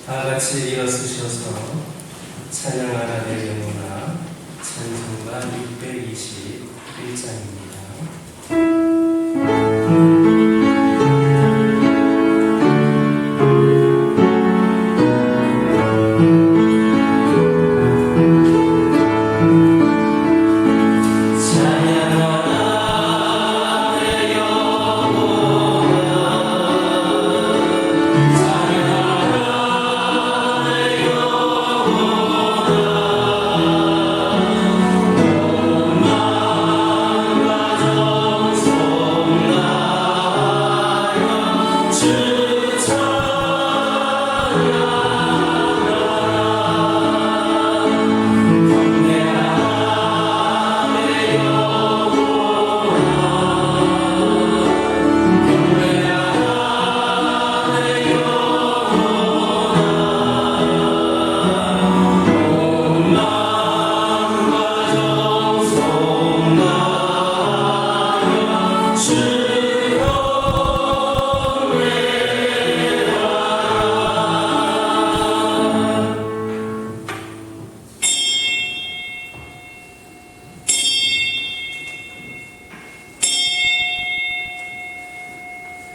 다 같이 일어서셔서 찬양하라 내 영혼아, 찬송가 621장입니다.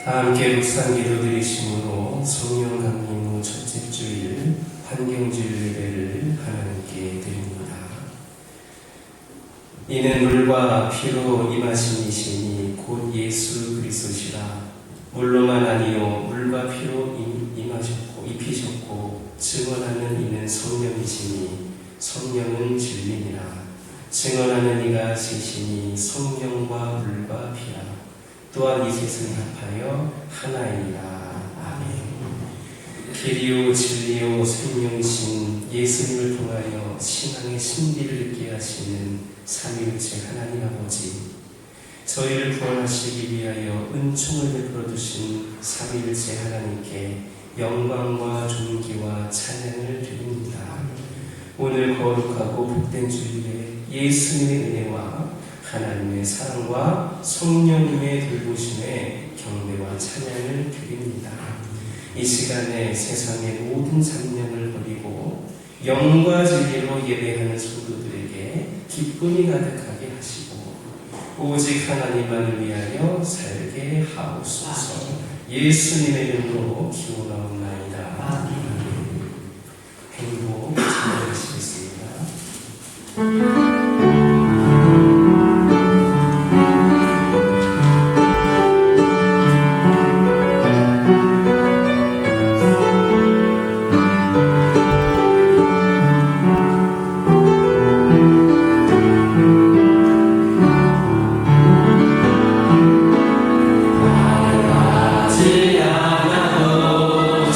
다 함께 묵상 기도 드리심으로 성령 강림 후 첫째 주일 환경주일 예배를 하나님께 드립니다. 이는 물과 피로 임하신 이시니 곧 예수 그리스도시라. 물로만 아니요 물과 피로 입히셨고 증언하는 이는 성령이시니 성령은 진리니라. 증언하는 이가 시시니 성령과 물과 피라. 또한 이 셋은 합하여 하나이니라. 아멘. 길이요 진리요 생명이신 예수님을 통하여 신앙의 신비를 있게 하시는 삼위일체 하나님 아버지, 저희를 구원하시기 위하여 은총을 베풀어 주신 삼위일체 하나님께 영광과 존귀와 찬양을 드립니다. 오늘 거룩하고 복된 주일에 예수님의 은혜와 하나님의 사랑과 성령님의 돌보심에 경배와 찬양을 드립니다. 이 시간에 세상의 모든 잡념을 버리고 영과 진리로 예배하는 성도들에게 기쁨이 가득하게 하시고 오직 하나님만을 위하여 살게 하옵소서. 예수님의 이름으로 기원하옵나이다. 행복 찬양하시겠습니다. 하지 않아도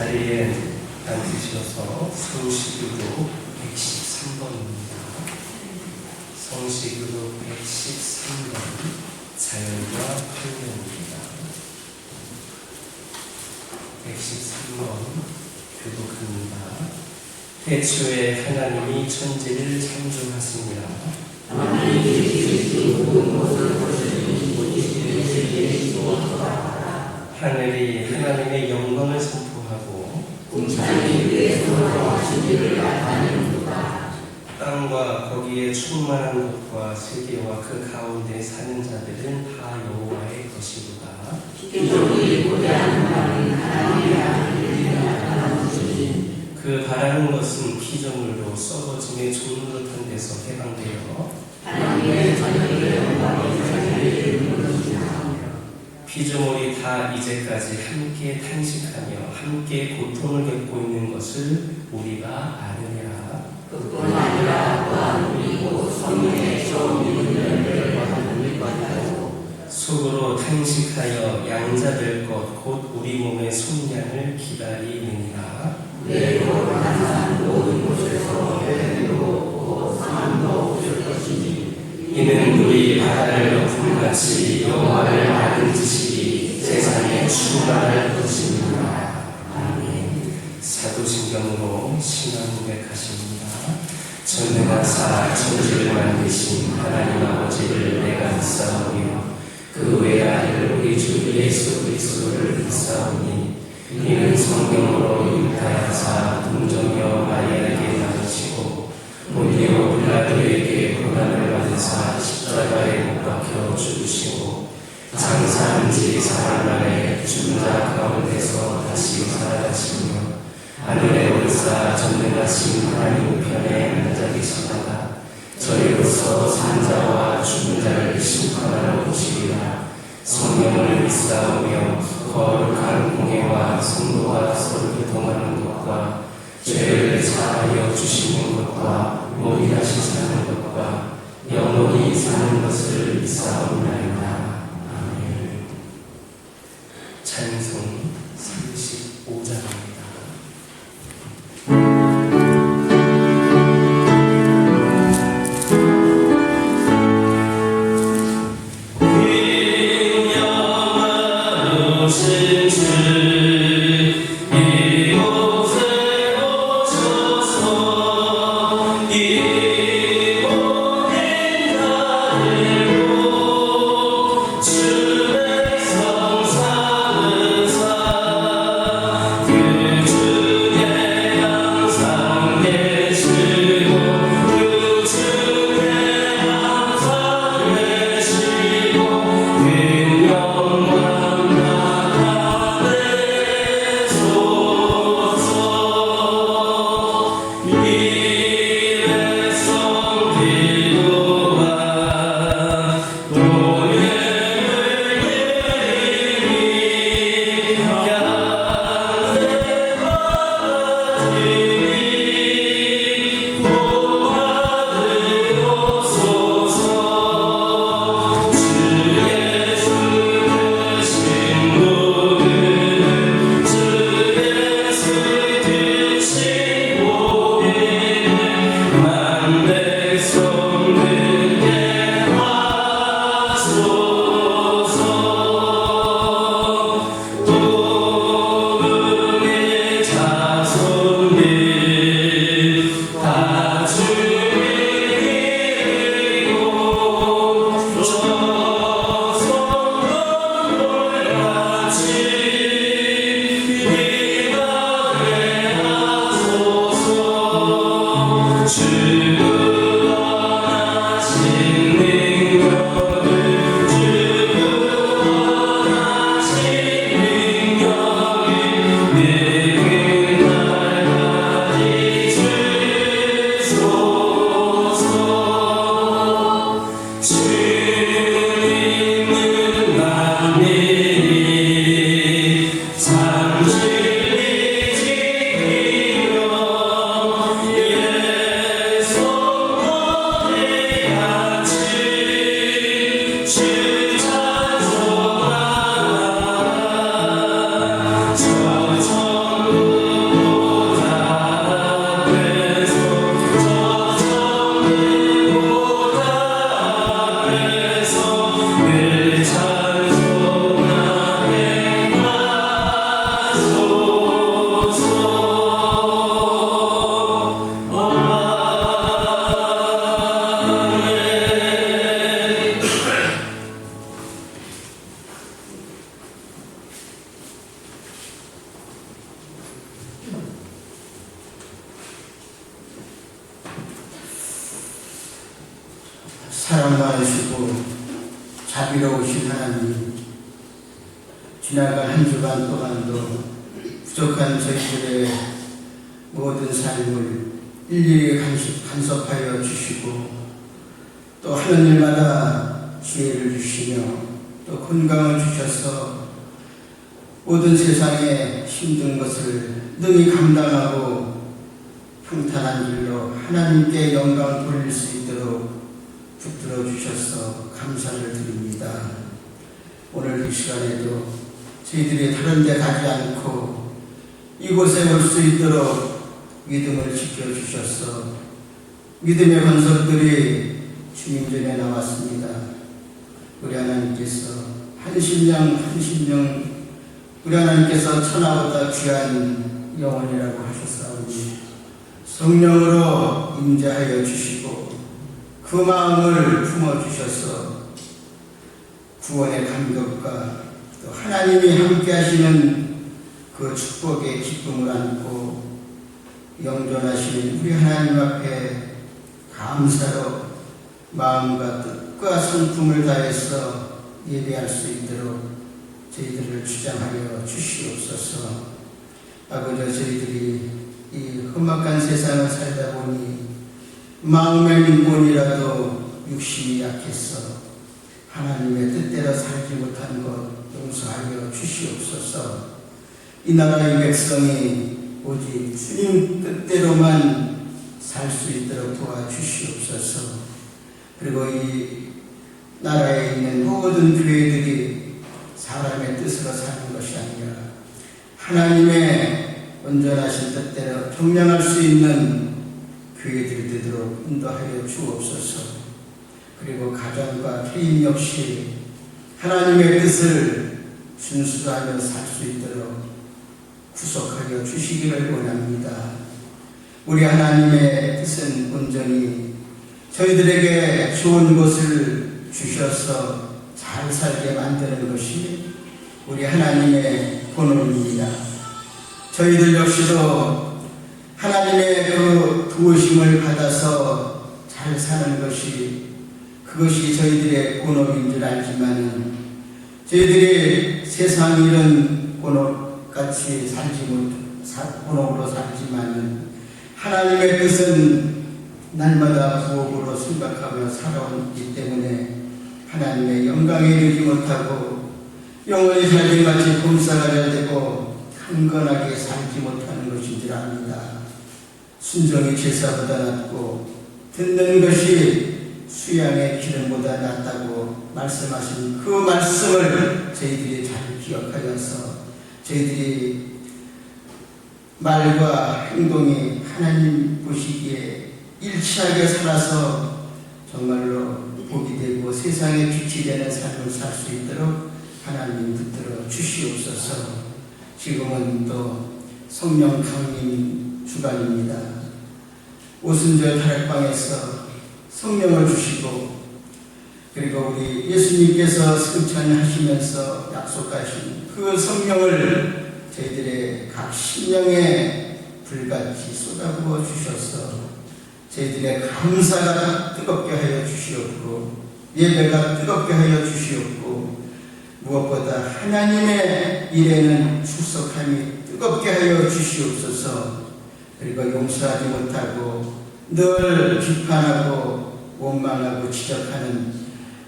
자리에 앉으셔서 성시교독 113번입니다. 성시교독 113번 자연과 환경입니다. 113번 교독합니다. 태초에 하나님이 천지를 창조하시니라. 하늘이 하나님의 영광을 선포하고 땅과 거기에 충만한 것과 세계와 그 가운데 사는 자들은 다 여호와의 것이로다. 그 바라는 것은 피조물로 썩어짐의 종노릇한 데서 해방되어 피조물이 다 이제까지 함께 탄식하며 함께 고통을 겪고 있는 것을 우리가 아느니라. 그뿐 아니라 또한 우리 곧 성령의 처음 믿는 열매를 받고 속으로 탄식하여 양자될 것 곧 우리 몸의 속량을 기다리느니라. 내로 항상 모든 곳에서 회복도 없고 상함도 없을 것이니 이는 우리 바다를 엎음같이 여호와를 아는 지식이 세상에 충만할 것입니다. 아멘. 사도신경으로 신앙 고백하십니다. 전능하사 천지를 만드신 하나님 아버지를 내가 믿사오며 그 외아들 우리 주 예수 그리스도를 믿사오니 이는 성령으로 잉타하사 동정녀 마리아에게 낳으시고 본디오 빌라도에게 고난을 받으사 십자가에 못 박혀 죽으시고 장사한 지 사흘 만에 죽은 자 가운데서 다시 살아나시며 하늘에 올사 전능하신 하나님 우편에 앉아 계시다가 저희로서 산자와 죽은 자를 심판하러 오시리라. 성령을 믿사오며 거룩한 공예와 성도가 서로 교통하는 것과 죄를 사하여 주시는 것과 모든 다시 사는 것과 영원히 사는 것을 믿사옵나이다. 아멘. 찬송 35장입니다. 저 사랑 많으시고 자비로우신 하나님, 지나간 한 주간 동안도 부족한 저희들의 모든 삶을 일일이 간섭하여 주시고 또 하는 일마다 지혜를 주시며 또 건강을 주셔서 모든 세상의 힘든 것을 능히 감당하고 평탄한 길로 하나님께 영광 돌릴 수 있도록 붙들어 주셔서 감사를 드립니다. 오늘 이 시간에도 저희들이 다른 데 가지 않고 이곳에 올 수 있도록 믿음을 지켜주셔서 믿음의 건설들이 주님 전에 나왔습니다. 우리 하나님께서 한 심령 우리 하나님께서 천하보다 귀한 영혼이라고 하셨사오니 성령으로 임재하여 주시고 그 마음을 품어주셔서 구원의 감격과 또 하나님이 함께 하시는 그 축복의 기쁨을 안고 영존하신 우리 하나님 앞에 감사로 마음과 뜻과 성품을 다해서 예배할 수 있도록 저희들을 주장하여 주시옵소서. 아버지, 저희들이 이 험악한 세상을 살다 보니 마음의 민본이라도 육신이 약해서 하나님의 뜻대로 살지 못한 것 용서하여 주시옵소서. 이 나라의 백성이 오직 주님 뜻대로만 살 수 있도록 도와주시옵소서. 그리고 이 나라에 있는 모든 교회들이 사람의 뜻으로 사는 것이 아니라 하나님의 온전하신 뜻대로 경영할 수 있는 교회들이 되도록 인도하여 주옵소서. 그리고 가정과 개인 역시 하나님의 뜻을 준수하며 살 수 있도록 구속하여 주시기를 원합니다. 우리 하나님의 뜻은 온전히 저희들에게 좋은 것을 주셔서 잘 살게 만드는 것이 우리 하나님의 본원입니다. 저희들 역시도 하나님의 그 도우심을 받아서 잘 사는 것이 그것이 저희들의 본업인 줄 알지만 저희들이 세상 이런 본업같이 본업으로 살지만 하나님의 뜻은 날마다 부업으로 생각하며 살아오기 때문에 하나님의 영광에 이르지 못하고 영원히 살기 마치 봄사가 잘 되고 강건하게 살지 못하는 것인 줄 압니다. 순종이 제사보다 낫고 듣는 것이 수양의 기름보다 낫다고 말씀하신 그 말씀을 저희들이 잘 기억하여서 저희들이 말과 행동이 하나님 보시기에 일치하게 살아서 정말로 복이 되고 세상에 빛이 되는 삶을 살 수 있도록 하나님 붙들어 주시옵소서. 지금은 또 성령 강림 주간입니다. 오순절 다락방에서 성령을 주시고 그리고 우리 예수님께서 승천하시면서 약속하신 그 성령을 저희들의 각 심령에 불같이 쏟아부어 주셔서 저희들의 감사가 뜨겁게 하여 주시옵고 예배가 뜨겁게 하여 주시옵고 무엇보다 하나님의 일에는 출석함이 뜨겁게 하여 주시옵소서. 그리고 용서하지 못하고 늘 비판하고 원망하고 지적하는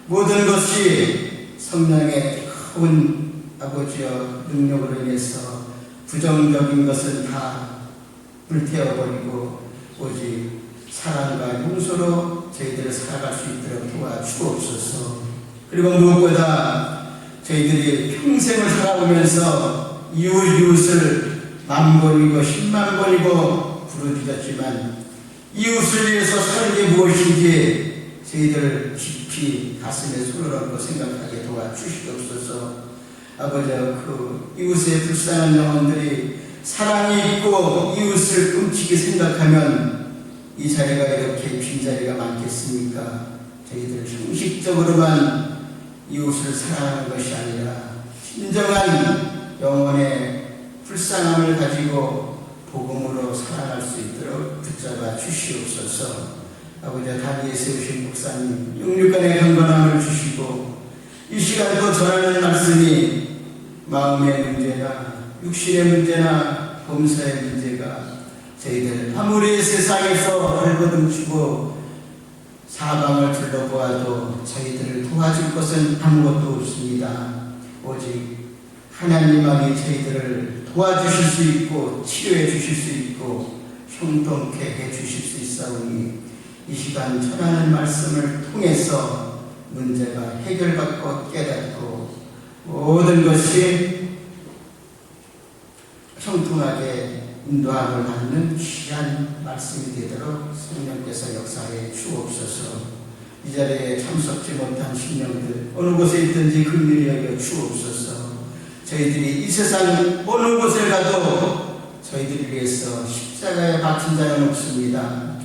모든 것이 성령의 큰 아버지여 능력으로 인해서 부정적인 것은 다 불태워버리고 오직 사랑과 용서로 저희들을 살아갈 수 있도록 도와주옵소서. 그리고 무엇보다 저희들이 평생을 살아오면서 이웃을 만번이고 10만번이고 부르짖었지만 이웃을 위해서 사는 게 무엇인지 저희들 깊이 가슴에 손을 얹고 생각하게 도와주시옵소서. 아버지, 그 이웃의 불쌍한 영혼들이 사랑이 있고 이웃을 끔찍이 생각하면 이 자리가 이렇게 빈자리가 많겠습니까? 저희들 형식적으로만 이웃을 사랑하는 것이 아니라 진정한 영혼의 불쌍함을 가지고 복음으로 살아갈 수 있도록 붙잡아 주시옵소서. 아버지 단위에 세우신 목사님 영육간의 건강함을 주시고 이 시간도 전하는 말씀이 마음의 문제나 육신의 문제나 범사의 문제가 저희들 아무리 세상에서 발버둥치고 사방을 둘러보아도 저희들을 도와줄 것은 아무것도 없습니다. 오직 하나님만이 저희들을 도와주실 수 있고 치료해 주실 수 있고 형통케 해 주실 수 있사오니 이 시간 전하는 말씀을 통해서 문제가 해결받고 깨닫고 모든 것이 형통하게 인도함을 받는 귀한 말씀이 되도록 성령께서 역사에 주옵소서. 이 자리에 참석지 못한 신령들 어느 곳에 있든지 긍휼히 여겨 주옵소서. 저희들이 이 세상 어느 곳에 가도 저희들을 위해서 십자가에 박힌 자는 없습니다.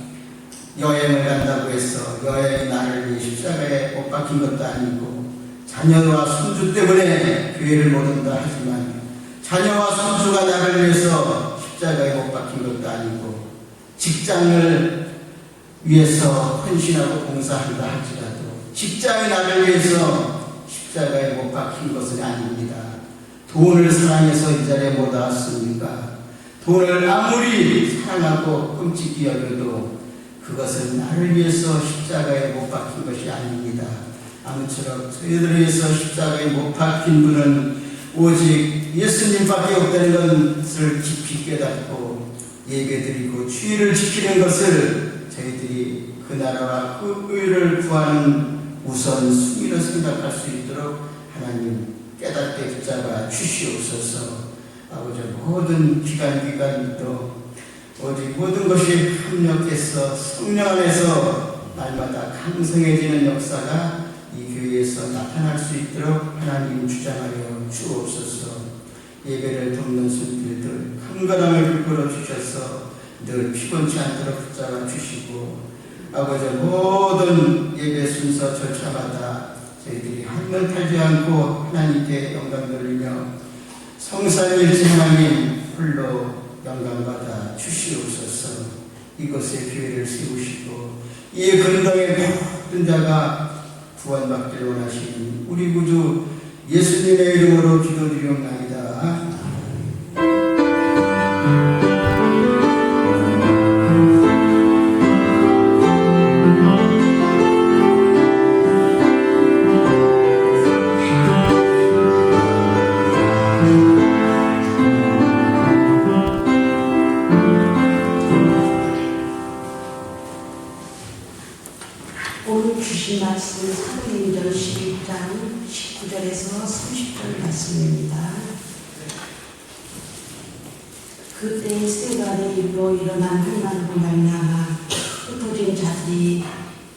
여행을 간다고 해서 여행이 나를 위해 십자가에 못 박힌 것도 아니고 자녀와 손주 때문에 교회를 못 온다 하지만 자녀와 손주가 나를 위해서 십자가에 못 박힌 것도 아니고 직장을 위해서 헌신하고 봉사한다 할지라도 직장이 나를 위해서 십자가에 못 박힌 것은 아닙니다. 돈을 사랑해서 이 자리에 못 왔습니까? 돈을 아무리 사랑하고 끔찍히 여겨도 그것은 나를 위해서 십자가에 못 박힌 것이 아닙니다. 아무쪼록 저희들을 위해서 십자가에 못 박힌 분은 오직 예수님밖에 없다는 것을 깊이 깨닫고 예배드리고 주의를 지키는 것을 저희들이 그 나라와 그 의를 구하는 우선 순위로 생각할 수 있도록 하나님 깨닫게 붙잡아 주시옵소서. 아버지 모든 기간도 오직 모든 것이 합력해서 성령 안에서 날마다 강성해지는 역사가 이 교회에서 나타날 수 있도록 하나님 주장하여 주옵소서. 예배를 돕는 손길들 강건함을 베풀어 주셔서 늘 피곤치 않도록 붙잡아 주시고 아버지 모든 예배 순서 절차마다 저희들이 한번 탈지 않고 하나님께 영광 돌리며 성삼일체 하나님 홀로 영광받아 주시옵소서. 이곳에 교회를 세우시고 이 근동의 모든 자가 구원받기를 원하시는 우리 구주 예수님의 이름으로 기도드리옵나이다. 오늘 주신 말씀은 사도행전 11장 19절에서 30절 말씀입니다. 그때 스데반의 일로 일어난 환난으로 말미암아 흩어진 자들이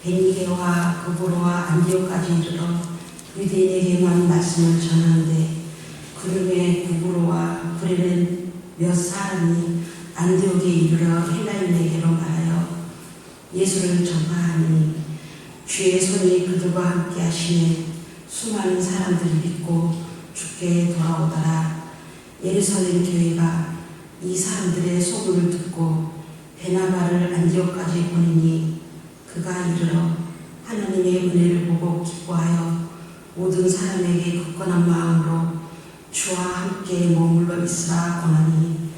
베니게와 그보로와 안디오까지 이르러 유대인에게만 말씀을 전하는데 그룹의 그보로와 브레는 몇 사람이 안디옥에 이르러 헬라인에게로 말하여 예수를 전파하니 주의 손이 그들과 함께 하시매 수많은 사람들이 믿고 주께 돌아오더라. 예루살렘 교회가 이 사람들의 소문을 듣고 베나바를 안디옥까지 보내니 그가 이르러 하나님의 은혜를 보고 기뻐하여 모든 사람에게 굳건한 마음으로 주와 함께 머물러 있으라 권하니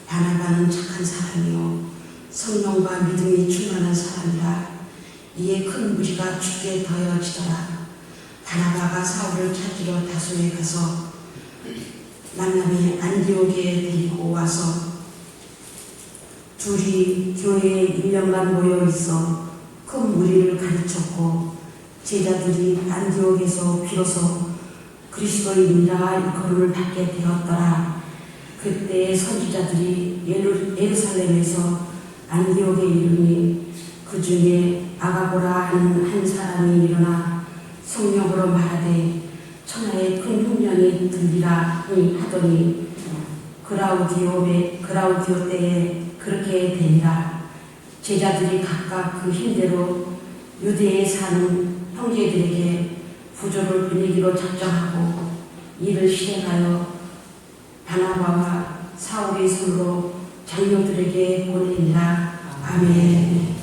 바나바는 착한 사람이요 성령과 믿음이 충만한 사람이라. 이에 큰 무리가 주께 더해지더라. 바나바가 사울을 찾으러 다소에 가서 만남에 안디옥에 데리고 와서 둘이 교회에 1년간 모여 있어 큰 무리를 가르쳤고 제자들이 안디옥에서 비로소 그리스도인이라 일컬음을 받게 되었더라. 그때 선지자들이 예루살렘에서 안디옥에 이르니 그 중에 아가보라 하는 한 사람이 일어나 성령으로 말하되 천하에 큰 흉년이 들리라 하더니 그라우디오 때에 그렇게 되니라. 제자들이 각각 그 힘대로 유대에 사는 형제들에게 부조를 보내기로 작정하고 이를 실행하여 바나바와 사울의 손으로 장로들에게 보내니라. 아멘.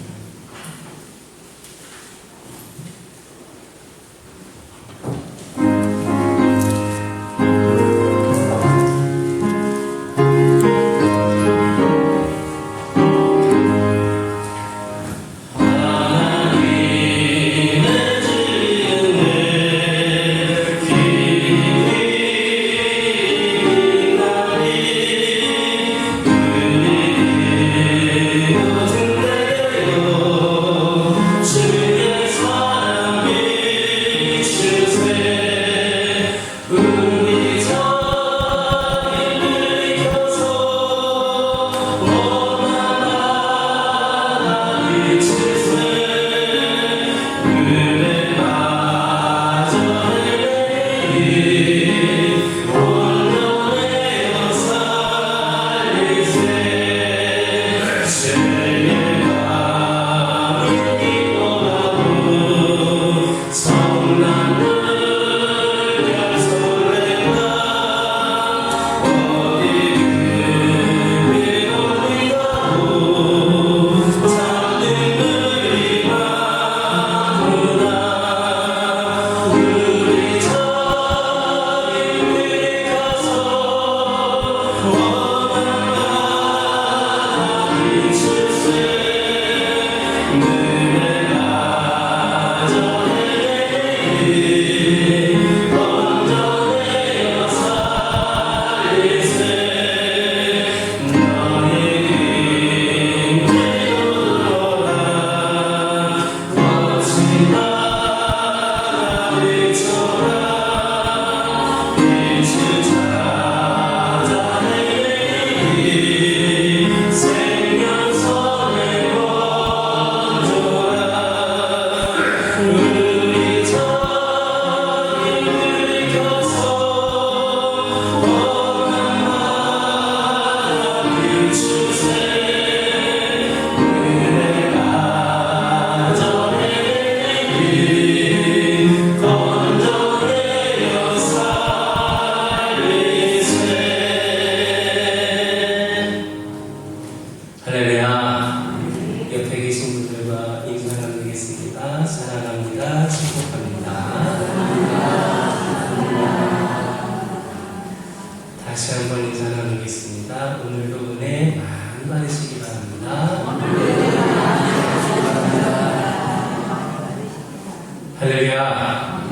오늘 은혜 많이 받으시기 바랍니다. 할렐루야.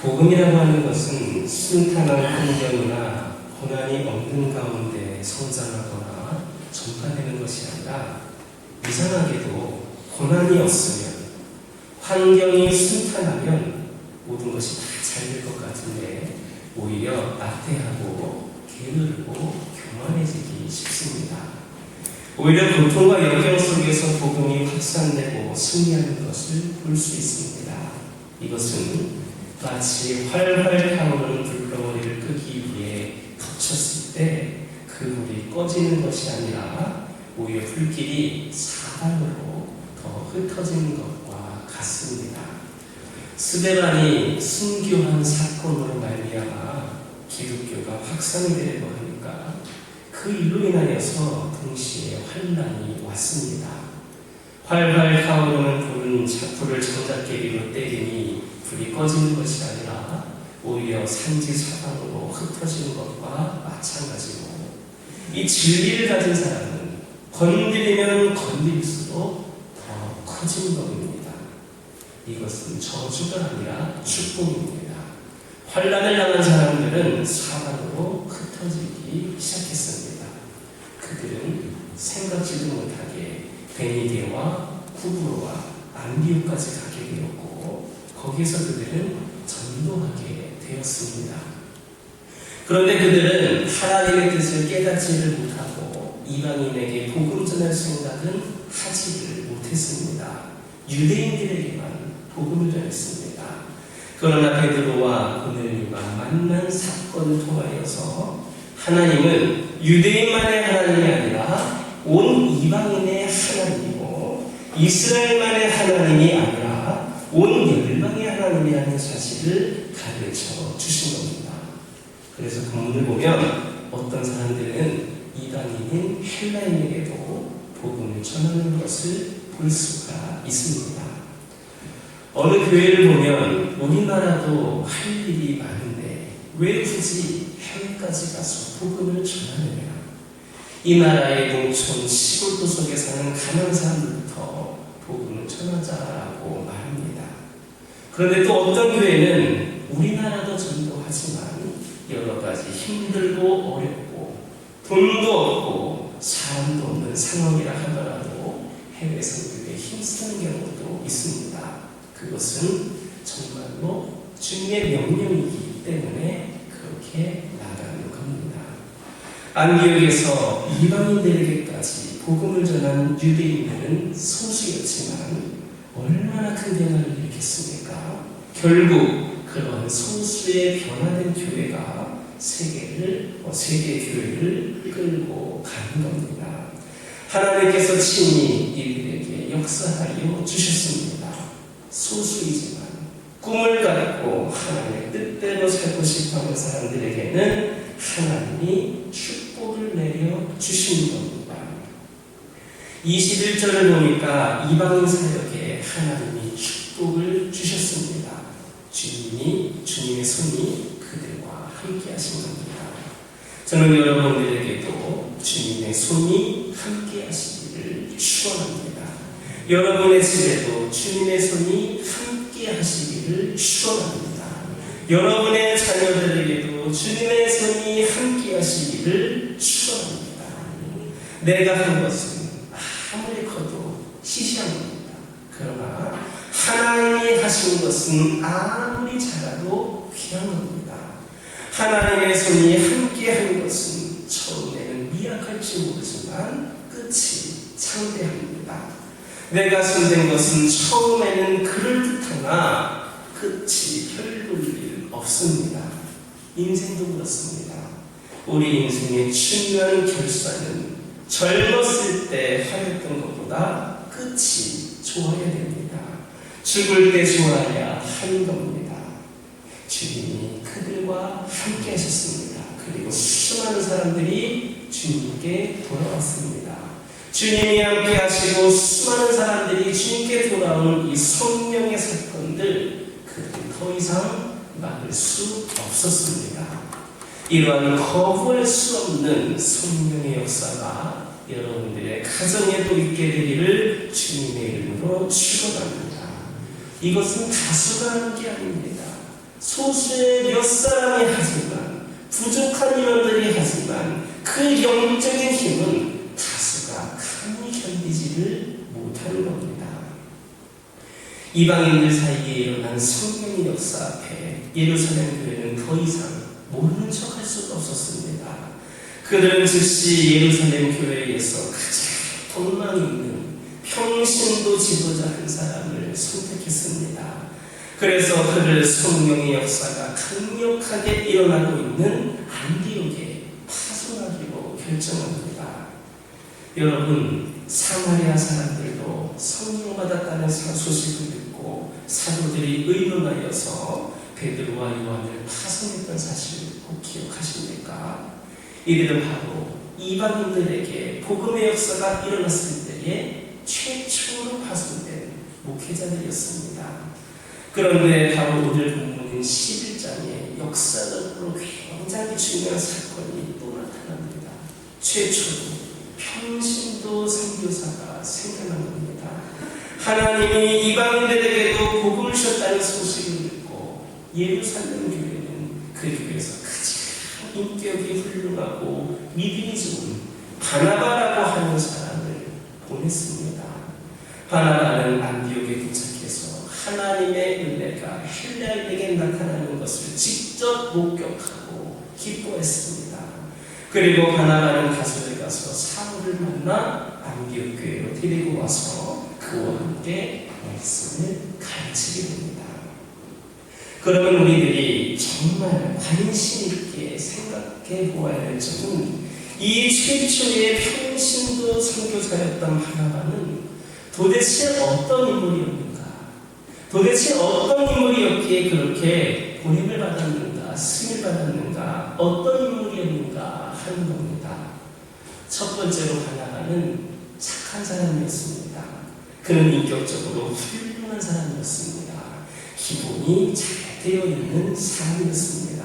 복음이라고 하는 것은 순탄한 환경이나 고난이 없는 가운데 성장하거나 전파되는 것이 아니라 이상하게도 고난이 없으면 환경이 순탄하면 모든 것이 다 잘 될 것 같은데 오히려 나태하고 게으르고 교만해지기 쉽습니다. 오히려 고통과 역경 속에서 복음이 확산되고 승리하는 것을 볼 수 있습니다. 이것은 마치 활활 타오르는 불덩어리를 끄기 위해 덮쳤을 때 그 불이 꺼지는 것이 아니라 오히려 불길이 사방으로 더 흩어지는 것과 같습니다. 스데반이 순교한 사건으로 말미암아 기독교가 확산이 되려고 하니까 그 일로 인하여서 동시에 환란이 왔습니다. 활활 타오르는 불은 불을 장작개비로 때리니 불이 꺼지는 것이 아니라 오히려 산지 사방으로 흩어지는 것과 마찬가지고, 이 진리를 가진 사람은 건드리면 건드릴수록 더 커지는 것입니다. 이것은 저주가 아니라 축복입니다. 환란을 당한 사람들은 사방으로 흩어지기 시작했습니다. 그들은 생각지도 못하게 베니게와 구브로와 안디옥까지 가게 되었고, 거기서 그들은 전도하게 되었습니다. 그런데 그들은 하나님의 뜻을 깨닫지를 못하고 이방인에게 복음 전할 생각은 하지를 못했습니다. 유대인들에게만 복음을 전했습니다. 그러나 베드로와 고넬료가 만난 사건을 통하여서 하나님은 유대인만의 하나님이 아니라 온 이방인의 하나님이고 이스라엘만의 하나님이 아니라 온 열방의 하나님이라는 사실을 가르쳐 주신 겁니다. 그래서 본문을 보면 어떤 사람들은 이방인인 헬라인에게도 복음을 전하는 것을 볼 수가 있습니다. 어느 교회를 보면 우리나라도 할 일이 많은데 왜 굳이 해외까지 가서 복음을 전하느냐? 이 나라의 농촌 시골도 속에 사는 가난한 사람들부터 복음을 전하자라고 말합니다. 그런데 또 어떤 교회는 우리나라도 전도하지만 여러 가지 힘들고 어렵고 돈도 없고 사람도 없는 상황이라 하더라도 해외 선교에 힘쓰는 경우도 있습니다. 그것은 정말로 주님의 명령이기 때문에 그렇게 나가는 겁니다. 안디옥에서 이방인들에게까지 복음을 전한 유대인들은 소수였지만 얼마나 큰 대난을 일으켰습니까? 결국 그런 소수의 변화된 교회가 세계 교회를 끌고 가는 겁니다. 하나님께서 친히 이들에게 역사하여 주셨습니다. 소수이지만 꿈을 갖고 하나님의 뜻대로 살고 싶어하는 사람들에게는 하나님이 축복을 내려 주시는 겁니다. 21절을 보니까 이방인 사역에 하나님이 축복을 주셨습니다. 주님의 손이 그들과 함께 하신 겁니다. 저는 여러분들에게도 주님의 손이 함께 하시기를 축원합니다. 여러분의 집에도 주님의 손이 함께 하시기를 축원합니다. 여러분의 자녀들에게도 주님의 손이 함께 하시기를 축원합니다. 내가 한 것은 아무리 커도 시시한 겁니다. 그러나 하나님이 하신 것은 아무리 작아도 귀한 겁니다. 하나님의 손이 함께 한 것은 처음에는 미약할지 모르지만 끝이 창대합니다. 내가 손댄 것은 처음에는 그럴듯하나 끝이 별 볼 일 없습니다. 인생도 그렇습니다. 우리 인생의 중요한 결산은 젊었을 때 하였던 것보다 끝이 좋아야 됩니다. 죽을 때 좋아야 하는 겁니다. 주님이 그들과 함께 하셨습니다. 그리고 수많은 사람들이 주님께 돌아왔습니다. 주님이 함께 하시고 수많은 사람들이 주님께 돌아오는 이 성령의 사건들, 그들은 더 이상 막을 수 없었습니다. 이러한 거부할 수 없는 성령의 역사가 여러분들의 가정에도 있게 되기를 주님의 이름으로 축원합니다. 이것은 다수가 하는 게 아닙니다. 소수의 몇 사람이 하지만, 부족한 인원들이 하지만 그 영적인 힘은 다수가 감히 견디지를 못하는 겁니다. 이방인들 사이에 일어난 성령의 역사 앞에 예루살렘 교회는 더 이상 모르는 척할 수가 없었습니다. 그들은 즉시 예루살렘 교회에서 가장 돈만 있는 평신도 지도자 한 사람을 선택했습니다. 그래서 그를 성령의 역사가 강력하게 일어나고 있는 안디옥에 파송하기로 결정합니다. 여러분, 사마리아 사람들도 성령 받았다는 소식을 듣고 사도들이 의논하여서 베드로와 요한을 파송했던 사실을 꼭 기억하십니까? 이들은 바로 이방인들에게 복음의 역사가 일어났을 때에 최초로 파송된 목회자들이었습니다. 그런데 바로 오늘 본문인 11장에 역사적으로 굉장히 중요한 사건이 또 나타납니다. 최초로 평신도 선교사가 생겨난 겁니다. 하나님이 이방인들에게도 복음을 주셨다는 소식을 듣고 예루살렘 교회는 그 교회에서 가장 인격이 훌륭하고 믿음이 좋은 바나바라고 하는 사람을 보냈습니다. 바나바는 안디옥에 도착해서 하나님의 은혜가 헬라인에게 나타나는 것을 직접 목격하고 기뻐했습니다. 그리고 바나바는 가서에 가서 사울을 만나 안디옥 교회로 데리고 와서 그와 함께 말씀을 가르치게 됩니다. 그러면 우리들이 정말 관심 있게 생각해 보아야 할 점은 이 최초의 평신도 선교사였던 바나바는 도대체 어떤 인물이었는가? 도대체 어떤 인물이었기에 그렇게 보냄을 받았는가? 승을 받았는가? 어떤 인물이었는가 하는 겁니다. 첫 번째로 바나바는 착한 사람이었습니다. 그는 인격적으로 훌륭한 사람이었습니다. 기본이 잘 되어 있는 사람이었습니다.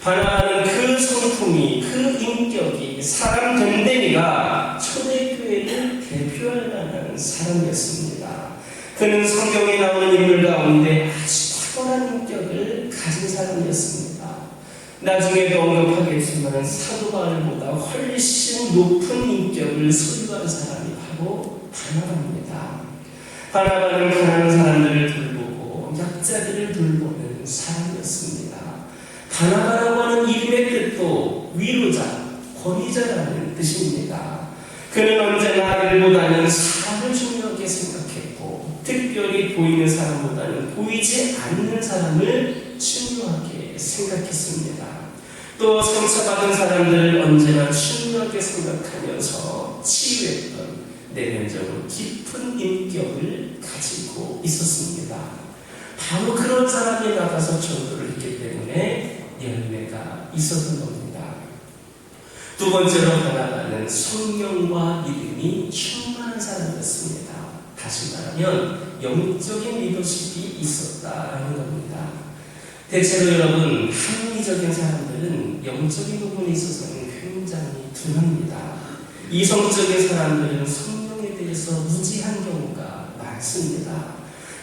바나바는 그 성품이, 그 인격이, 사람 됨됨이가 초대교회를 대표할 만한 사람이었습니다. 그는 성경에 나오는 인물 가운데 아주 탁월한 인격을 가진 사람이었습니다. 나중에도 언급하겠지만 사도 바울보다 훨씬 높은 인격을 소유한 사람이 바로 바나바입니다. 바나바는 가난한 사람들을 돌보고 약자들을 돌보는 사람이었습니다. 바나바라고 하는 이름의 뜻도 위로자, 권위자라는 뜻입니다. 그는 언제나 일보다는 사람을 중요하게 생각했고 특별히 보이는 사람보다는 보이지 않는 사람을 중요하게 생각했습니다. 또 상처받은 사람들을 언제나 중요하게 생각하면서 치유했던 내면적으로 깊은 인격을 가지고 있었습니다. 바로 그런 사람이 나가서 전도를 했기 때문에 열매가 있었던 겁니다. 두 번째로 바나바는 성령과 믿음이 충만한 사람이었습니다. 다시 말하면 영적인 리더십이 있었다는 겁니다. 대체로 여러분, 합리적인 사람들은 영적인 부분에 있어서는 굉장히 둔합니다. 이성적인 사람들은 성령에 대해서 무지한 경우가 많습니다.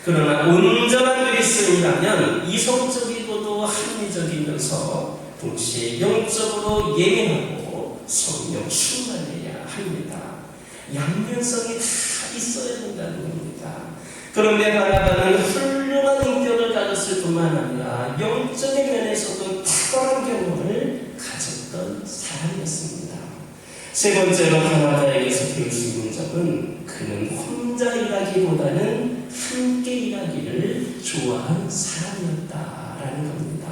그러나 온전한 그리스도인이라면 이성적이고도 합리적이면서 동시에 영적으로 예민하고 성령 충만해야 합니다. 양면성이 다 있어야 된다는 겁니다. 그런데 바나바는 훌륭한 인격을 가졌을 뿐만 아니라 영적인 면에서도 탁월한 경험을 가졌던 사람이었습니다. 세 번째로 바나바에게서 배울 수 있는 점은 그는 혼자 일하기보다는 함께 일하기를 좋아하는 사람이었다라는 겁니다.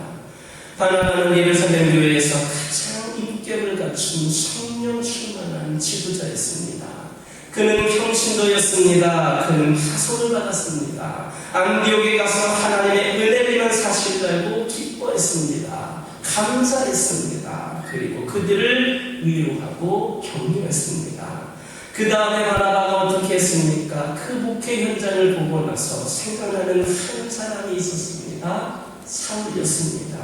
바나바는 예루살렘 교회에서 가장 인격을 갖춘 성령 충만한 지도자였습니다. 그는 평신도였습니다. 그는 파송을 받았습니다. 안디옥에 가서 하나님의 은혜라는 사실을 알고 기뻐했습니다. 감사했습니다. 그리고 그들을 위로하고 격려했습니다. 그 다음에 바나바가 어떻게 했습니까? 그 목회 현장을 보고 나서 생각나는 한 사람이 있었습니다. 사울이었습니다.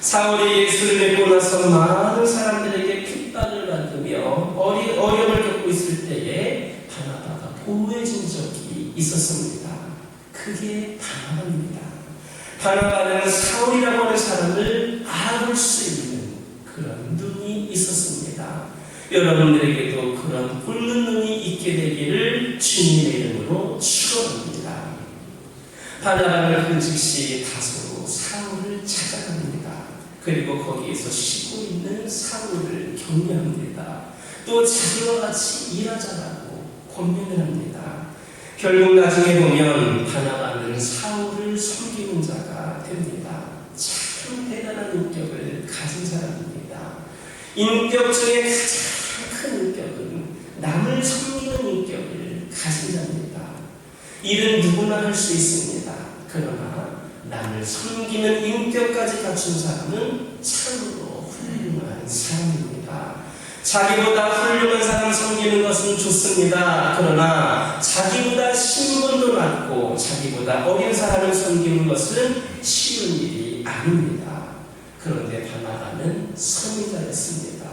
사울이 예수를 믿고 나서 많은 사람들에게 핍박을 받으며 어려움을 겪고 있을 때에 바나바가 보호해준 적이 있었습니다. 그게 바나바입니다. 바나바는 사울이라고 하는 사람을 알아볼 수 있는 그런 눈이 있었습니다. 여러분들에게도 그런 붉은 눈이 있게 되기를 주님의 이름으로 축원합니다. 바나바는 그 즉시 다소로 사울을 찾아갑니다. 그리고 거기에서 쉬고 있는 사울을 격려합니다. 또 자기와 같이 일하자라고 권면을 합니다. 결국 나중에 보면 바나바는 사울을 섬기는 자가 됩니다. 참 대단한 인격을 가진 사람입니다. 인격 중에 가장 큰 인격은 남을 섬기는 인격을 가진 자입니다. 일은 누구나 할 수 있습니다. 그러나 남을 섬기는 인격까지 갖춘 사람은 참으로 훌륭한 사람입니다. 자기보다 훌륭한 사람 섬기는 것은 좋습니다. 그러나 자기보다 신분도 낮고 자기보다 어린 사람을 섬기는 것은 쉬운 일이 아닙니다. 그런데 바나바는 선지자였습니다.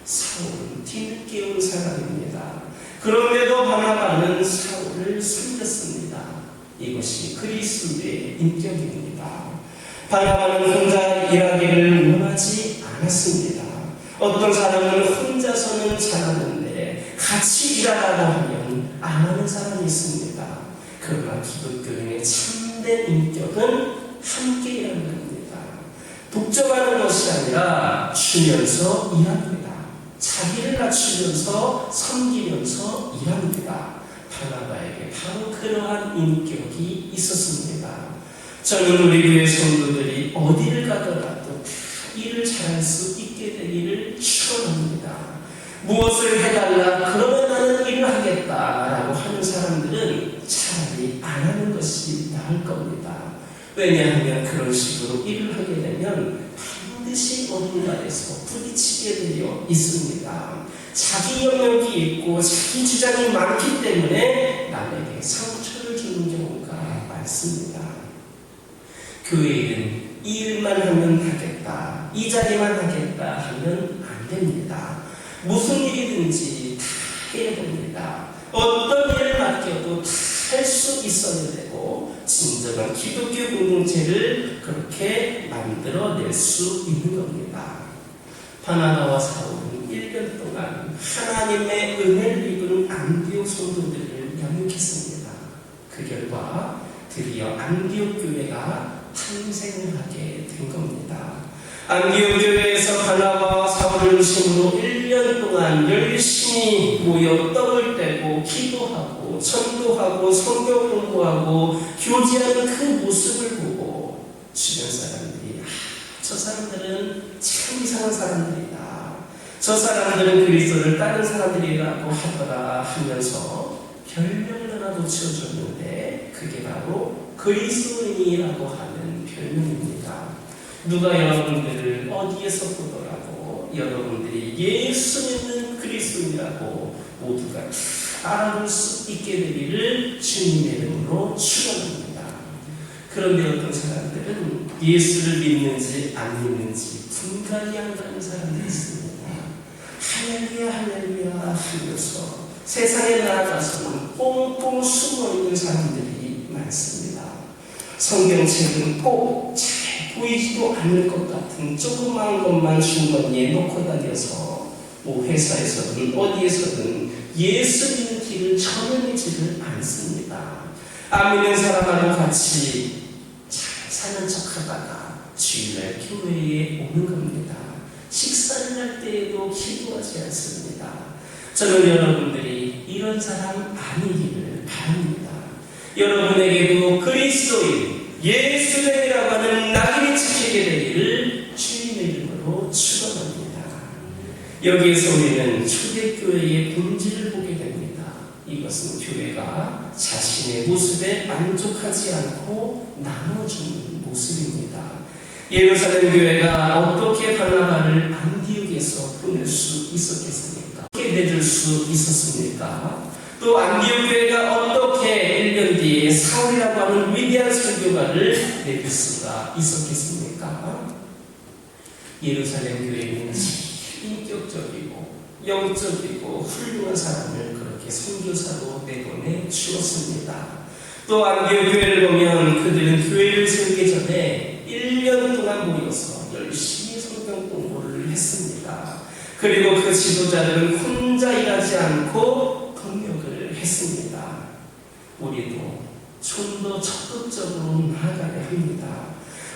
사울은 뒤늦게 온 사람입니다. 그런데도 바나바는 사울을 섬겼습니다. 이것이 그리스도의 인격입니다. 바나바는 혼자 일하기를 원하지 않았습니다. 어떤 사람은 혼자서는 잘하는데 같이 일하라고 하면 안 하는 사람이 있습니다. 그러나 기독교인의 참된 인격은 함께 일하는 겁니다. 독점하는 것이 아니라 주면서 일합니다. 자기를 갖추면서 섬기면서 일합니다. 바나바에게 바로 그러한 인격이 있었습니다. 저는 우리 교회 성도들이 어디를 가더라도 일을 잘할 수 있게 되기를 축원합니다. 무엇을 해달라 그러면 나는 일을 하겠다라고 하는 사람들은 차라리 안 하는 것이 나을 겁니다. 왜냐하면 그런 식으로 일을 하게 되면 반드시 어딘가에서 부딪히게 되어 있습니다. 자기 영역이 있고 자기 주장이 많기 때문에 남에게 상처를 주는 경우가 많습니다. 교회 일은 이 일만 하면 하겠다, 이 자리만 하겠다 하면 안 됩니다. 무슨 일이든지 다 해야 됩니다. 어떤 일을 맡겨도 다 할 수 있어야 되고 진정한 기독교 공동체를 그렇게 만들어낼 수 있는 겁니다. 바나바와 사울은 1년 동안 하나님의 은혜를 입은 안디옥 성도들을 양육했습니다. 그 결과 드디어 안디옥 교회가 탄생을 하게 된 겁니다. 안디옥 교회에서 바나바와 사울을 중심으로 1년 동안 열심히 모여 떡을 떼고 기도하고 전도하고 성경 공부하고 교제하는 그 모습을 보고 주변 사람들이 저 사람들은 참 이상한 사람들이다. 저 사람들은 그리스도를 따른 사람들이라고 하더라 하면서 별명을 하나 붙여줬는데 그게 바로 그리스도인이라고 하는 별명입니다. 누가 여러분들을 어디에서 보더라도 여러분들이 예수 믿는 그리스도인이라고 모두가 알아볼 수 있게 되기를 주님의 이름으로 축원합니다. 그런데 어떤 사람들은 예수를 믿는지 안 믿는지 분간이 안 가는 사람들이 있습니다. 할렐루야 할렐루야 하면서 세상에 나아가서는 꽁꽁 숨어있는 사람들이 많습니다. 성경책은 꼭 잘 보이지도 않을 것 같은 조그만 것만 주머니에 놓고 다녀서 뭐 회사에서든 어디에서든 예수 믿는 길을 전해내지를 않습니다. 안 믿는 사람하고 같이 잘 사는 척하다가 주일날 교회에 오는 겁니다. 식사를 할 때에도 기도하지 않습니다. 저는 여러분들이 이런 사람 아니기를 바랍니다. 여러분에게도 그리스도인 예수님이라고 하는 낙인이 찍히게 되기를 주님의 이름으로 축원합니다. 여기에서 우리는 초대교회의 본질을 보게 됩니다. 이것은 교회가 자신의 모습에 만족하지 않고 나눠주는 모습입니다. 예루살렘 교회가 어떻게 바나바를 안디옥에서 보낼 수 있었겠습니까? 어떻게 내줄 수 있었습니까? 또 안디옥 교회가 어떻게 1년 뒤에 사울이라고 하는 위대한 설교가를 내릴 수가 있었겠습니까? 예루살렘 교회는 인격적이고 영적이고 훌륭한 사람을 그렇게 선교사로 내보내 주었습니다. 또 안디옥 교회를 보면 그들은 교회를 세우기 전에 1년 동안 모여서 열심히 성경 공부를 했습니다. 그리고 그 지도자들은 혼자 일하지 않고 동력을 했습니다. 우리도 좀 더 적극적으로 나아가야 합니다.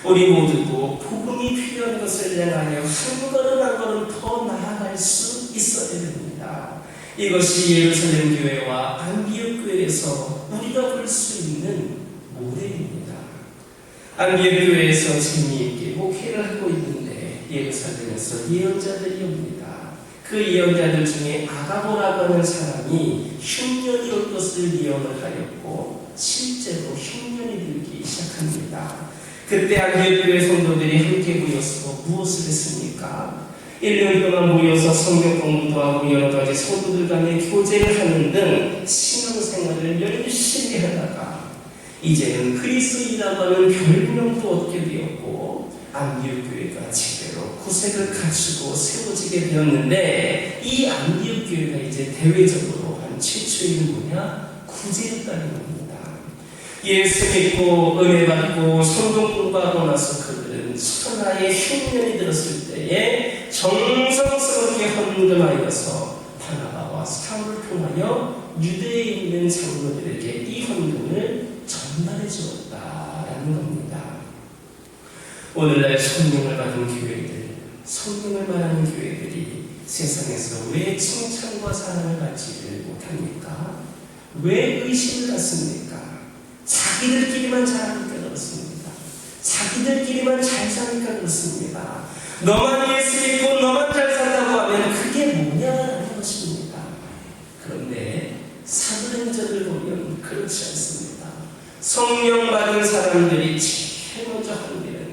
우리 모두도 복음이 필요한 것을 향하여 한 걸음 한 걸음 더 나아갈 수 있어야 됩니다. 이것이 예루살렘 교회와 안디옥 교회에서 우리가 볼 수 있는 모델입니다. 안디옥 교회에서 재미있게 목회를 하고 있는데 예루살렘에서 예언자들이 옵니다. 그 예언자들 중에 아가보라고 하는 사람이 흉년이 올 것을 예언을 하였고 실제로 흉년이 들기 시작합니다. 그때 안디옥 교회 성도들이 함께 모여서 무엇을 했습니까? 1년 동안 모여서 성경 공부도 하고 여러 가지 성도들 간의 교제를 하는 등 신앙생활을 열심히 하다가 이제는 그리스도인이라고 하는 별명도 얻게 되었고 안디옥 교회가 제대로 구색을 갖추고 세워지게 되었는데 이 안디옥 교회가 이제 대외적으로 한 최초의 뭐냐? 구제였다는 겁니다. 예수 믿고 은혜 받고 성경 공부하고 나서 그들은 천하의 흉년이 들었을 때에 정성스럽게 헌금하여서 바나바와 사울을 통하여 유대에 있는 장로들에게 이 헌금을 전달해 주었다라는 겁니다. 오늘날 성령을 받은 교회들, 성령을 말하는 교회들이 세상에서 왜 칭찬과 사랑을 받지를 못합니까? 왜 의심을 갖습니까? 자기들끼리만 잘하니까 그렇습니다. 자기들끼리만 잘 사니까 그렇습니다. 너만 예수 믿고 너만 잘 산다고 하면 그게 뭐냐라는 것입니다. 그런데 사도행전을 보면 그렇지 않습니다. 성령 받은 사람들이 제일 먼저 하는 일은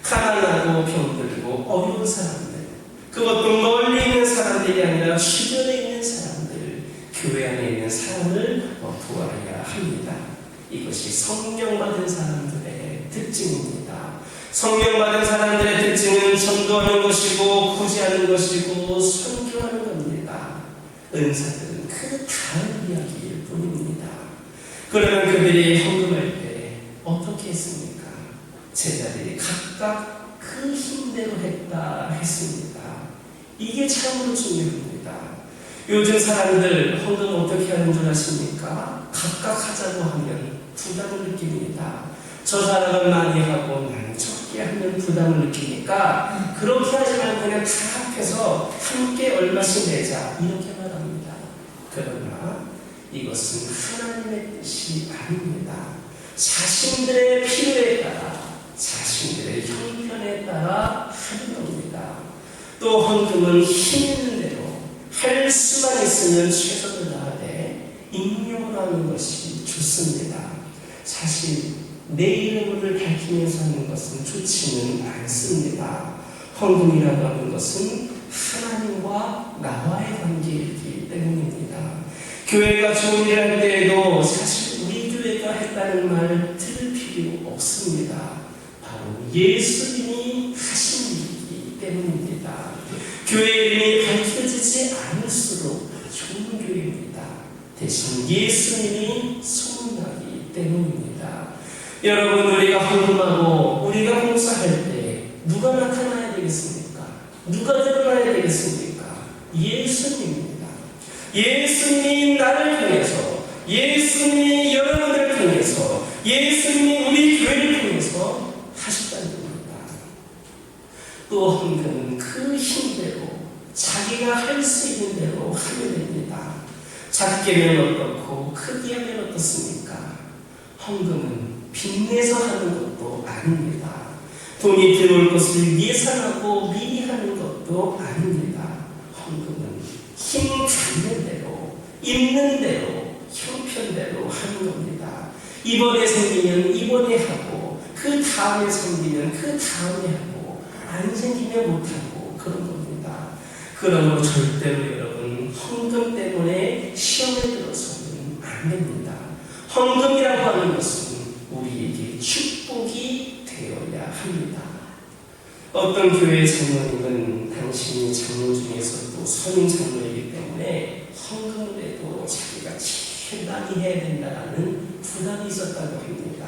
가난하고 병들고 어려운 사람들, 그것도 멀리 있는 사람들이 아니라 주변에 있는 사람들, 교회 안에 있는 사람을 도와야 합니다. 이것이 성령 받은 사람들의 특징입니다. 성령 받은 사람들의 특징은 전도하는 것이고 구제하는 것이고 선교하는 겁니다. 은사들은 그 다른 이야기일 뿐입니다. 그러면 그들이 헌금할 때 어떻게 했습니까? 제자들이 각각 그 힘대로 했다 했습니다. 이게 참으로 중요합니다. 요즘 사람들 헌금 어떻게 하는 줄 아십니까? 각각 하자고 하면 부담을 느낍니다. 저 사람은 많이 하고 나는 적게 하면 부담을 느끼니까 그렇게 하지 말고 그냥 다 합해서 함께 얼마씩 내자 이렇게 말합니다. 그러나 이것은 하나님의 뜻이 아닙니다. 자신들의 필요에 따라 자신들의 형편에 따라 하는 겁니다. 또 헌금은 힘 있는 대로 할 수만 있으면 최선을 다하되 익명으로 하는 것이 좋습니다. 사실 내 이름을 밝히면서 하는 것은 좋지는 않습니다. 헌금이라고 하는 것은 하나님과 나와의 관계이기 때문입니다. 교회가 좋은 일을 할 때에도 사실 우리 교회가 했다는 말 들을 필요 없습니다. 바로 예수님이 하신 일이기 때문입니다. 교회 이름이 밝혀지지 않을수록 좋은 교회입니다. 대신 예수님이 소문나기 때문입니다. 여러분, 우리가 헌금하고 우리가 봉사할 때 누가 나타나야 되겠습니까? 누가 드러나야 되겠습니까? 예수님입니다. 예수님이 나를 통해서, 예수님이 여러분들을 통해서, 예수님이 우리 교회를 통해서 하셨다는 겁니다. 또 헌금은 그 힘대로 자기가 할 수 있는 대로 하면 됩니다. 작게면 어떻고 크게 하면 어떻습니까? 헌금은 빚내서 하는 것도 아닙니다. 돈이 들어올 것을 예상하고 미리 하는 것도 아닙니다. 헌금은 힘 닿는 대로, 있는 대로, 형편대로 하는 겁니다. 이번에 생기면 이번에 하고, 그 다음에 생기면 그 다음에 하고, 안 생기면 못하고 그런 겁니다. 그러므로 절대로 여러분 헌금 때문에 시험에 들어서는 안 됩니다. 헌금이라고 하는 것은 우리에게 축복이 되어야 합니다. 어떤 교회 장로님은 선임 장로이기 때문에 헌금을 해도 자기가 제일 많이 해야 된다는 부담이 있었다고 합니다.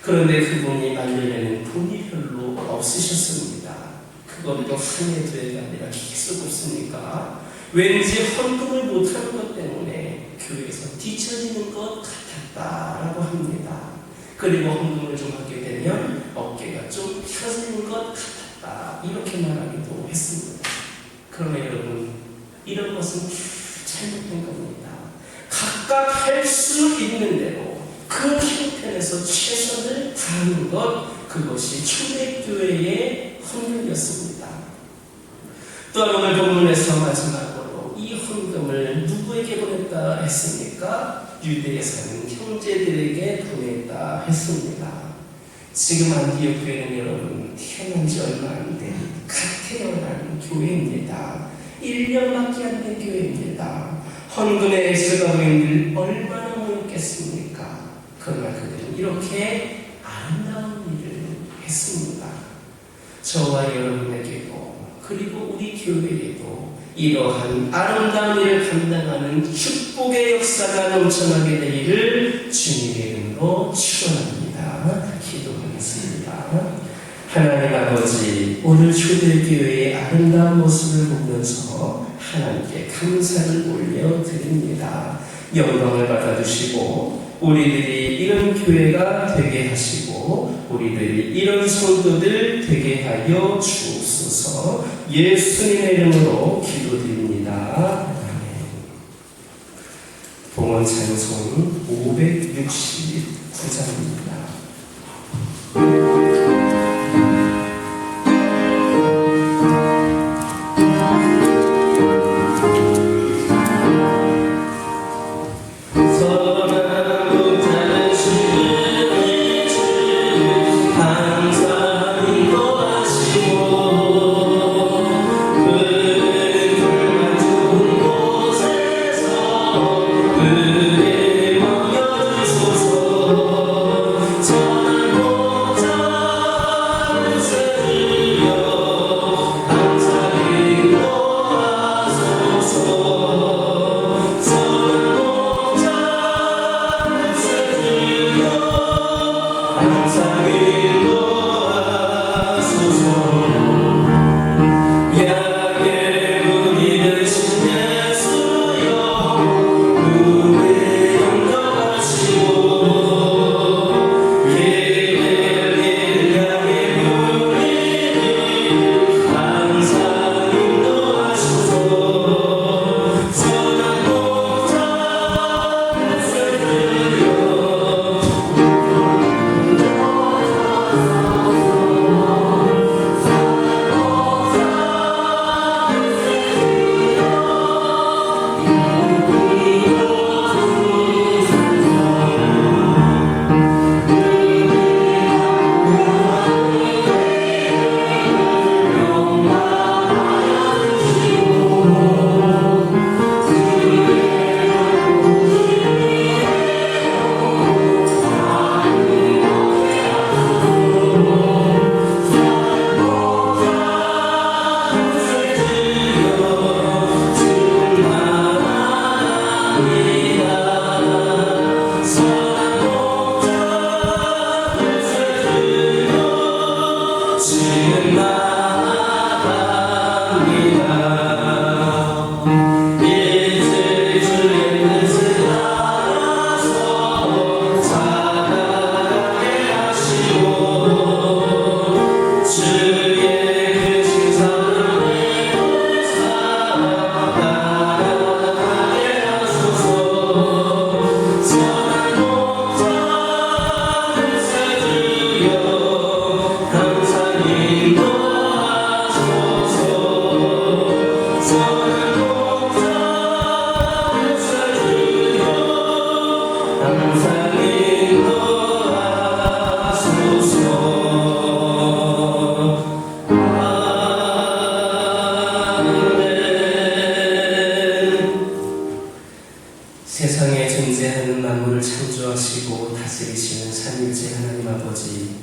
그런데 그분이 말년에는 돈이 별로 없으셨습니다. 그걸 또 한 해, 두 해가 아니라 계속 없으니까 왠지 헌금을 못하는 것 때문에 교회에서 뒤처지는 것 같았다라고 합니다. 그리고 헌금을 좀 하게 되면 어깨가 좀 펴지는 것 같았다, 이렇게 말하기도 했습니다. 그러나 여러분, 이런 것은 잘못된 겁니다. 각각 할 수 있는 대로 그 형편에서 최선을 다하는 것, 그것이 초대교회의 헌금이었습니다. 또한 오늘 본문에서 마지막으로 이 헌금을 누구에게 보냈다 했습니까? 유대에 사는 형제들에게 보냈다 했습니다. 지금 안디옥 교회는 여러분 태어난 지 얼마 안 된 갓 태어난 교회입니다. 1년밖에 안 된 교회입니다. 헌금의 액수가 모인 얼마나 모였겠습니까? 그러나 그들은 이렇게 아름다운 일을 했습니다. 저와 여러분에게도, 그리고 우리 교회에도 이러한 아름다운 일을 감당하는 축복의 역사가 넘쳐나게 되기를 주님의 이름으로 축원합니다. 기도하겠습니다. 하나님 아버지, 오늘 초대교회의 아름다운 모습을 보면서 하나님께 감사를 올려드립니다. 영광을 받아주시고 우리들이 이런 교회가 되게 하시고 우리들이 이런 성도들 되게 하여 주옵소서. 예수님의 이름으로 기도드립니다. 아멘. 봉헌 찬송 569장입니다. 세상에 존재하는 만물을 창조하시고 다스리시는 삼위일체 하나님 아버지,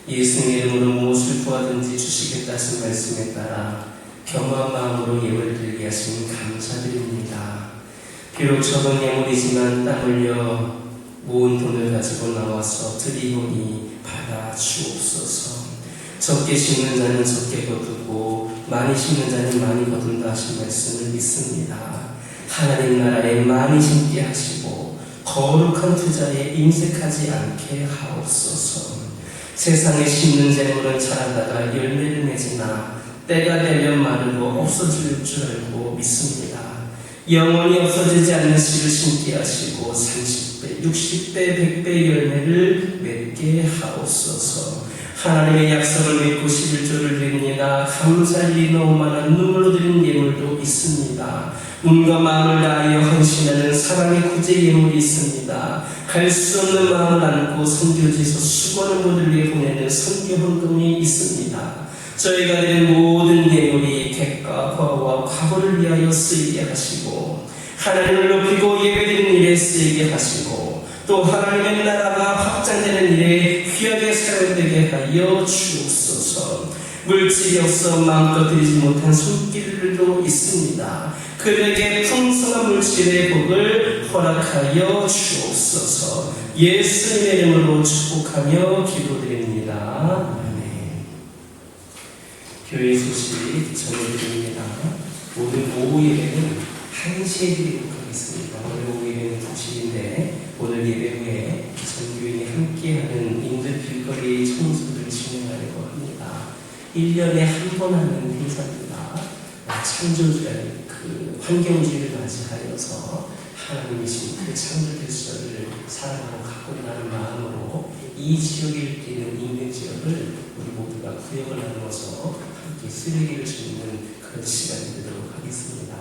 예수님의 이름으로 무엇을 구하든지 주시겠다 하신 말씀에 따라 겸허한 마음으로 예물을 드리게 하시니 감사드립니다. 비록 적은 예물이지만 땀 흘려 모은 돈을 가지고 나와서 드리오니 받아 주옵소서. 적게 심는 자는 적게 거두고 많이 심는 자는 많이 거둔다 하신 말씀을 믿습니다. 하나님 나라에 많이 심게 하시고 거룩한 투자에 인색하지 않게 하옵소서. 세상에 심는 재물은 자라다가 열매를 맺으나 때가 되면 마르고 없어질 줄 알고 믿습니다. 영원히 없어지지 않는 씨를 심게 하시고 30배, 60배, 100배 열매를 맺게 하옵소서. 하나님의 약속을 믿고 11조를 드립니다. 감사히 너무 많은 눈물로 드린 예물도 있습니다. 눈과 마음을 다하여 헌신하는 사랑의 구제 예물이 있습니다. 갈 수 없는 마음을 안고 선교지에서 수고하는 분들에게 보내는 선교 헌금이 있습니다. 저희가 드린 모든 예물이 객과 과와 과거를 위하여 쓰이게 하시고 하나님을 높이고 예배드리는 일에 쓰이게 하시고 또 하나님의 나라가 확장되는 일에 귀하게 사용되게 하여 주옵소서. 물질이 없어 마음껏 드리지 못한 손길들도 있습니다. 그들에게 풍성한 물질의 복을 허락하여 주옵소서. 예수님의 이름으로 축복하며 기도드립니다. 아멘. 교회 소식 전해드립니다. 오늘 오후 예배는 1시에 드리도록 하겠습니다. 오늘 오후 예배는 2시인데 오늘 예배 후에 전교인이 함께하는 인들 길거리 청소를 진행하려고 합니다. 1년에 한 번 하는 행사입니다. 창조주의 환경주의를 맞이하여서 하나님이신 그 창조 질서를 사랑하고 가꾸려는 마음으로 이 지역에 있는 인근 지역을 우리 모두가 구역을 나누어서 함께 쓰레기를 줍는 그런 시간이 되도록 하겠습니다.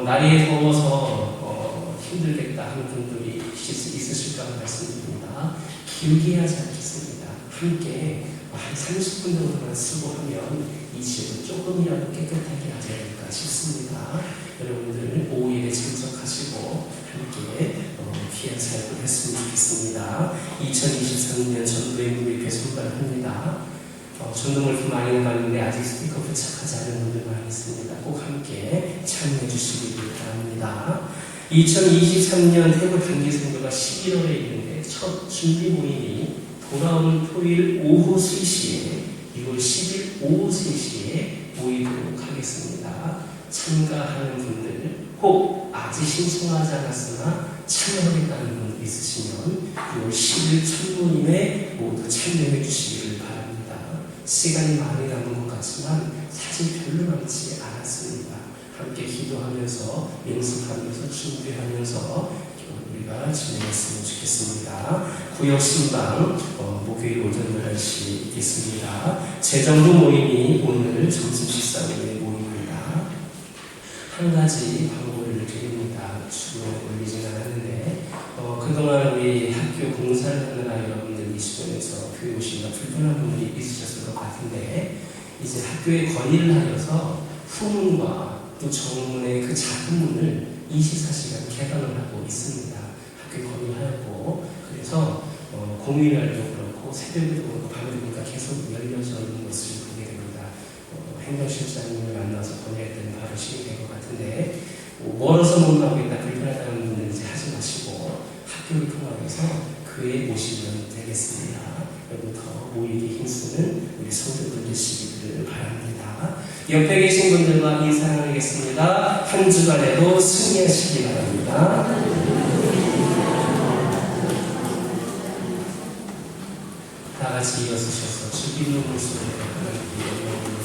날이 더워서 힘들겠다 하는 분들이 있으실까 말씀드립니다. 길게 하지 않겠습니다. 함께 한 30분 정도만 쓰고 하면 이 지역을 조금이라도 깨끗하게 하지 않을까 싶습니다. 여러분들 오후 예배 참석하시고 함께 귀한 사역을 했으면 좋겠습니다. 2023년 전도의 무리교회 선발합니다. 전도 물품 많이 나갔는데 아직 스티커 부착하지 않은 분들 많이 있습니다. 꼭 함께 참여해 주시기 바랍니다. 2023년 태국 단기 선교가 11월에 있는데 첫 준비 모임이 돌아오는 토요일 오후 3시에 6월 10일 오후 3시에 모이도록 하겠습니다. 참가하는 분들 혹 아직 신청하지 않았으나 참여하겠다는 분들 있으시면 6월 10일 첫 모임에 모두 참여해 주시기를 바랍니다. 시간이 많이 남은 것 같지만 사실 별로 남지 않았습니다. 함께 기도하면서 연습하면서 준비하면서 우리가 진행했으면 좋겠습니다. 구역 신방 목요일 오전 11시 있겠습니다. 재정부 모임이 오늘 점심 식사 후에 모임입니다. 한 가지 광고를 드립니다. 주로 올리진 않았는데 그동안 우리 학교 공사를 하느라 여러분들 이 주변에서 교회 오시기가 불편한 분들이 있으셨을 것 같은데 이제 학교에 건의를 하여서 후문과 또 정문의 그 작은 문을 24시간 개방을 하고 있습니다. 학교에 건의하였고 그래서 공휴일날도 그렇고 새벽에도 그렇고 밤에도 그러니까 계속 열려져 있는 것을 보게 됩니다. 행정실장님을 만나서 건의했더니 바로 시행된 것 같은데 멀어서 못 나오겠다 불편하다는 분들은 이제 하지 마시고 학교를 통해서 교회에 모시면 되겠습니다. 여러분 더 모이기 힘쓰는 우리 성도들 되시기를 바랍니다. 옆에 계신 분들과 인사 나누겠습니다. 한 주간에도 승리하시기 바랍니다. 다 같이 일어서셔서 주기도 물소리를 하나님께 영광을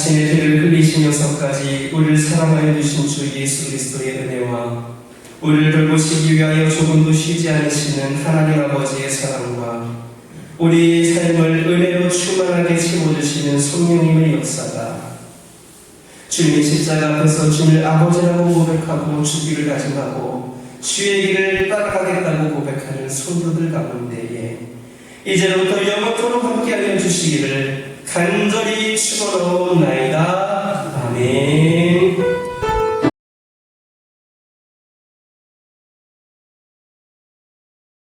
자신의 피를 흘리시면서까지 우리를 사랑하여 주신 주 예수 그리스도의 은혜와 우리를 돌보시기 위하여 조금도 쉬지 않으시는 하나님 아버지의 사랑과 우리의 삶을 은혜로 충만하게 채워주시는 성령님의 역사가 주님의 십자가 앞에서 주님을 아버지라고 고백하고 주기를 다짐하고 주의 길을 따라가겠다고 고백하는 성도들 가운데에 이제부터 영원토록 함께하여 주시기를 간절히 축원하옵나이다.